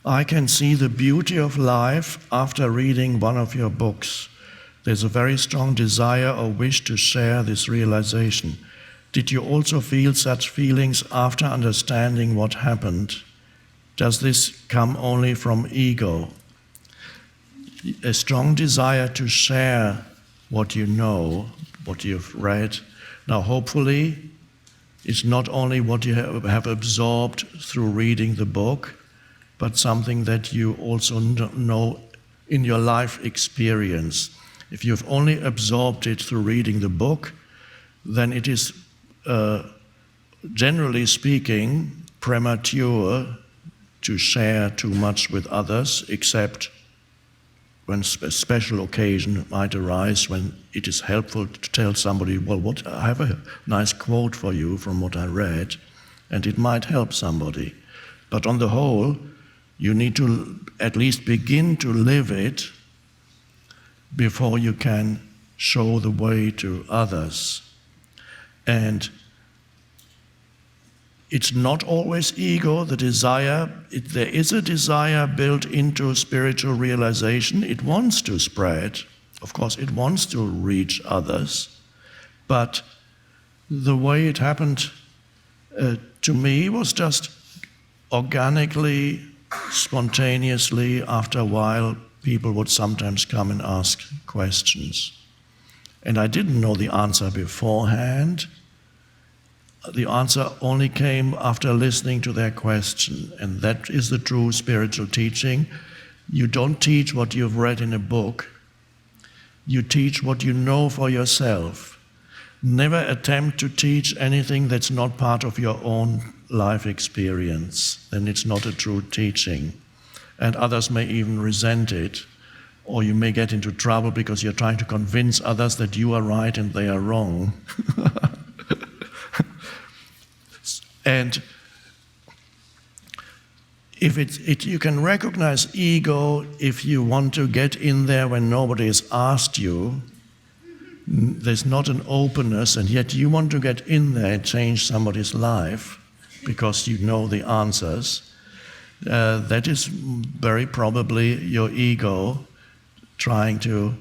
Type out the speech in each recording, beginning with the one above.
I can see the beauty of life after reading one of your books. There's a very strong desire or wish to share this realization. Did you also feel such feelings after understanding what happened? Does this come only from ego? A strong desire to share what you know, what you've read. Now, hopefully, it's not only what you have absorbed through reading the book, but something that you also know in your life experience. If you've only absorbed it through reading the book, then it is, generally speaking, premature to share too much with others, except when a special occasion might arise when it is helpful to tell somebody, well, I have a nice quote for you from what I read, and it might help somebody. But on the whole, you need to at least begin to live it before you can show the way to others. And it's not always ego, the desire. There is a desire built into spiritual realization. It wants to spread. Of course, it wants to reach others. But the way it happened to me was just organically, spontaneously. After a while, people would sometimes come and ask questions. And I didn't know the answer beforehand. The answer only came after listening to their question, and that is the true spiritual teaching. You don't teach what you've read in a book. You teach what you know for yourself. Never attempt to teach anything that's not part of your own life experience. Then it's not a true teaching. And others may even resent it, or you may get into trouble because you're trying to convince others that you are right and they are wrong. And if you can recognize ego if you want to get in there when nobody has asked you. There's not an openness, and yet you want to get in there and change somebody's life because you know the answers. That is very probably your ego trying to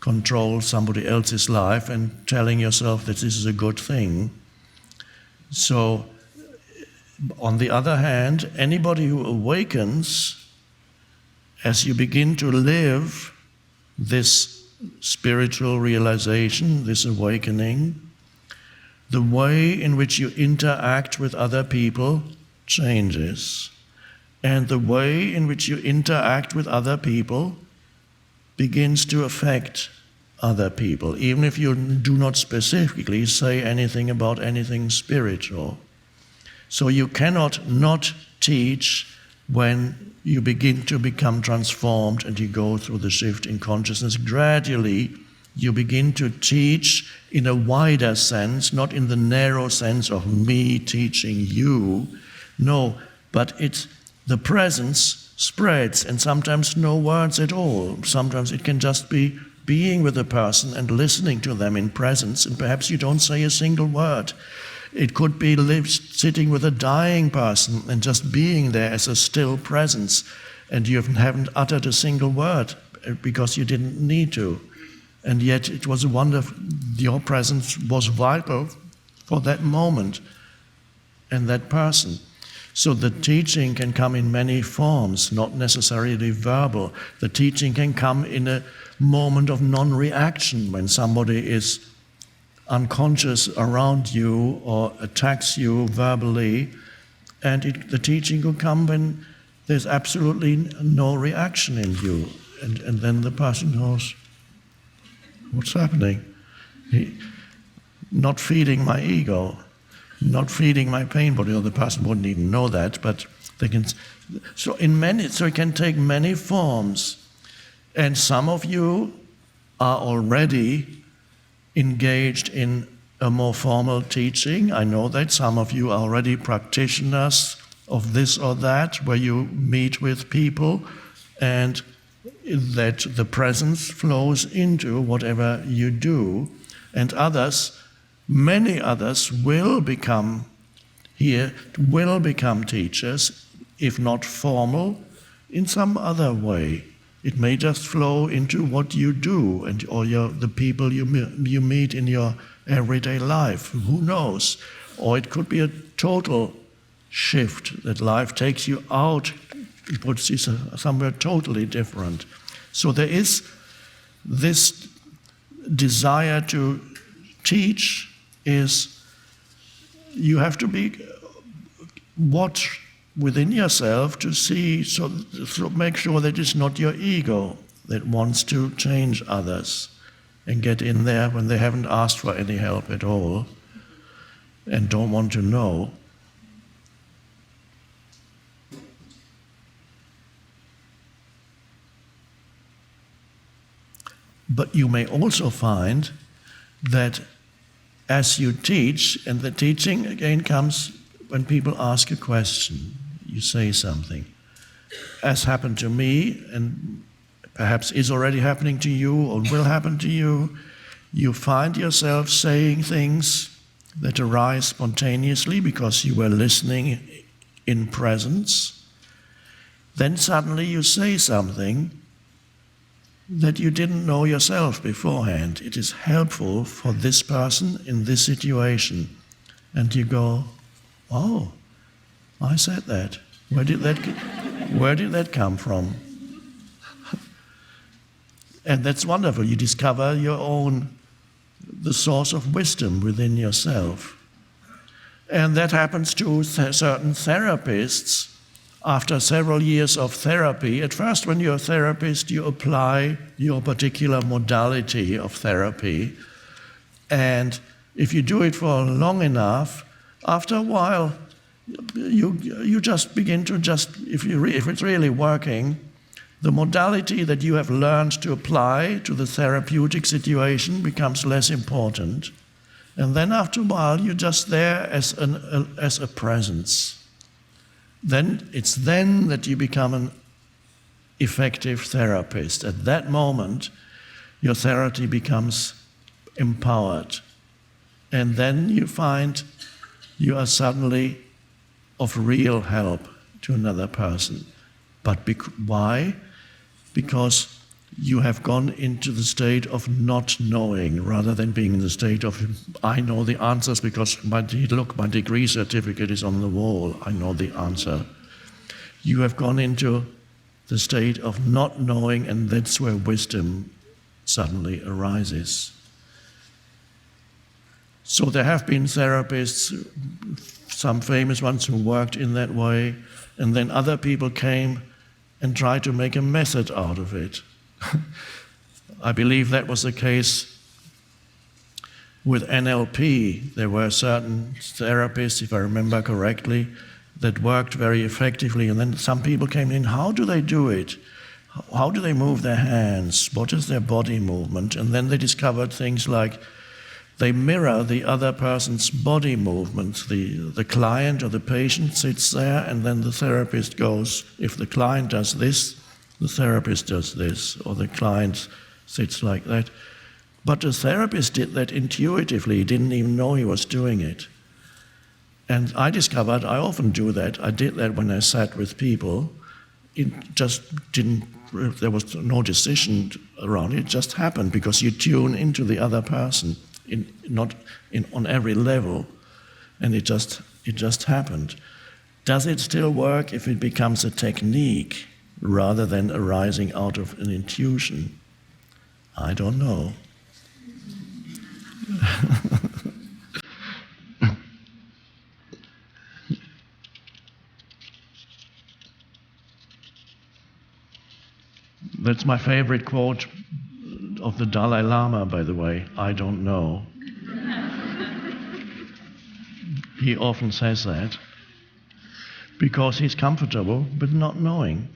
control somebody else's life and telling yourself that this is a good thing. So, on the other hand, anybody who awakens, as you begin to live this spiritual realization, this awakening, the way in which you interact with other people changes. And the way in which you interact with other people begins to affect other people, even if you do not specifically say anything about anything spiritual. So you cannot not teach when you begin to become transformed and you go through the shift in consciousness. Gradually, you begin to teach in a wider sense, not in the narrow sense of me teaching you. No, but the presence spreads, and sometimes no words at all. Sometimes it can just be being with a person and listening to them in presence, and perhaps you don't say a single word. It could be sitting with a dying person and just being there as a still presence, and you haven't uttered a single word because you didn't need to. And yet it was wonderful. Your presence was vital for that moment and that person. So the teaching can come in many forms, not necessarily verbal. The teaching can come in a moment of non-reaction when somebody is unconscious around you or attacks you verbally, and the teaching will come when there's absolutely no reaction in you, and then the person goes, what's happening? Not feeding my ego, not feeding my pain body. The person wouldn't even know that, but they can. So it can take many forms, and some of you are already engaged in a more formal teaching. I know that some of you are already practitioners of this or that, where you meet with people and that the presence flows into whatever you do. And others, many others will become teachers, if not formal, in some other way. It may just flow into what you do or the people you meet in your everyday life. Who knows? Or it could be a total shift, that life takes you out, puts you somewhere totally different. So there is this desire to teach. You have to watch within yourself to see, so make sure that it's not your ego that wants to change others and get in there when they haven't asked for any help at all and don't want to know. But you may also find that as you teach, and the teaching again comes when people ask a question, you say something. As happened to me, and perhaps is already happening to you or will happen to you, you find yourself saying things that arise spontaneously because you were listening in presence. Then suddenly you say something that you didn't know yourself beforehand. It is helpful for this person in this situation. And you go, oh, I said that. Where did that come from? And that's wonderful. You discover the source of wisdom within yourself. And that happens to certain therapists. After several years of therapy, at first when you're a therapist, you apply your particular modality of therapy. And if you do it for long enough, after a while, you just begin to if it's really working, the modality that you have learned to apply to the therapeutic situation becomes less important. And then after a while, you're just there as a presence. Then it's then that you become an effective therapist. At that moment, your therapy becomes empowered. And then you find you are suddenly of real help to another person. But why? Because you have gone into the state of not knowing rather than being in the state of, I know the answers because my degree certificate is on the wall, I know the answer. You have gone into the state of not knowing, and that's where wisdom suddenly arises. So there have been therapists, some famous ones who worked in that way, and then other people came and tried to make a method out of it. I believe that was the case with NLP. There were certain therapists, if I remember correctly, that worked very effectively, and then some people came in, how do they do it? How do they move their hands? What is their body movement? And then they discovered things like they mirror the other person's body movements. The client or the patient sits there, and then the therapist goes, if the client does this, the therapist does this, or the client sits like that. But the therapist did that intuitively, he didn't even know he was doing it. And I discovered I often do that. I did that when I sat with people. It just there was no decision around it, it just happened because you tune into the other person, on every level, and it just happened. Does it still work if it becomes a technique rather than arising out of an intuition? I don't know. That's my favorite quote of the Dalai Lama, by the way. I don't know. He often says that because he's comfortable with not knowing.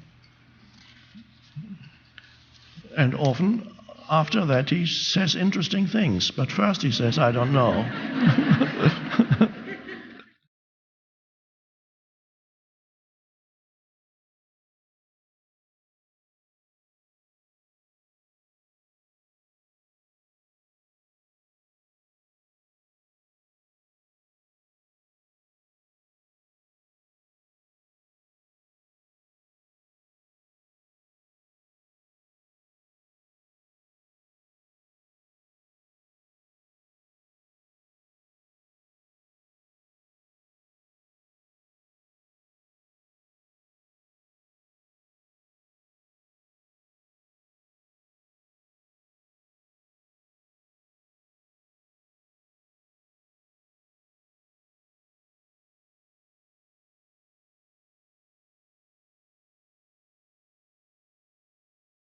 And often after that he says interesting things, but first he says, I don't know.